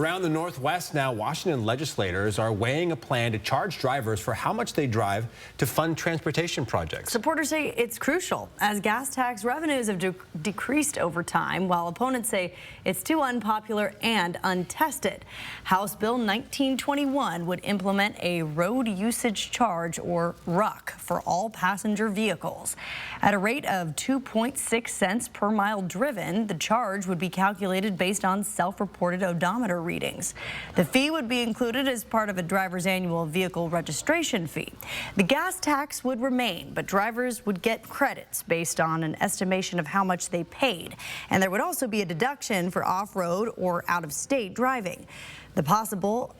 Around the Northwest now, Washington legislators are weighing a plan to charge drivers for how much they drive to fund transportation projects. Supporters say it's crucial as gas tax revenues have decreased over time, while opponents say it's too unpopular and untested. House Bill 1921 would implement a road usage charge, or RUC, for all passenger vehicles. At a rate of 2.6 cents per mile driven, the charge would be calculated based on self-reported odometer readings. The fee would be included as part of a driver's annual vehicle registration fee. The gas tax would remain, but drivers would get credits based on an estimation of how much they paid. And there would also be a deduction for off-road or out-of-state driving. The proposal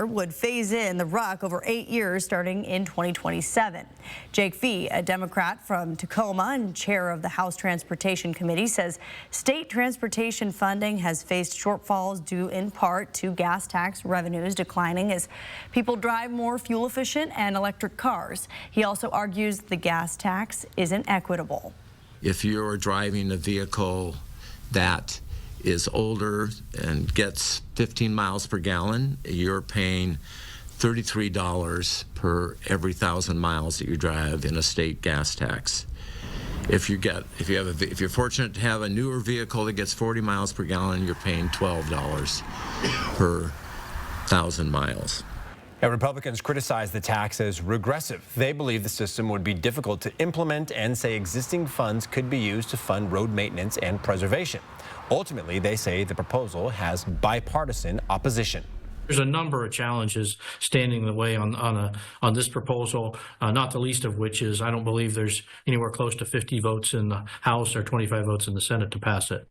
would phase in the RUC over 8 years starting in 2027. Jake Fee, a Democrat from Tacoma and chair of the House Transportation Committee, says state transportation funding has faced shortfalls due in part to gas tax revenues declining as people drive more fuel-efficient and electric cars. He also argues the gas tax isn't equitable. If you're driving a vehicle that is older and gets 15 miles per gallon, you're paying $33 per every 1,000 miles that you drive in a state gas tax. If you're fortunate to have a newer vehicle that gets 40 miles per gallon, you're paying $12 per 1,000 miles. Now, Republicans criticize the tax as regressive. They believe the system would be difficult to implement and say existing funds could be used to fund road maintenance and preservation. Ultimately, they say the proposal has bipartisan opposition. There's a number of challenges standing in the way on this proposal, not the least of which is I don't believe there's anywhere close to 50 votes in the House or 25 votes in the Senate to pass it.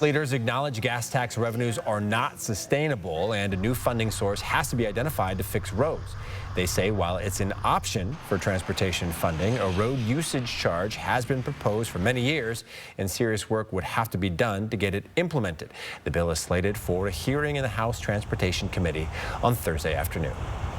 Leaders acknowledge gas tax revenues are not sustainable and a new funding source has to be identified to fix roads. They say while it's an option for transportation funding, a road usage charge has been proposed for many years and serious work would have to be done to get it implemented. The bill is slated for a hearing in the House Transportation Committee on Thursday afternoon.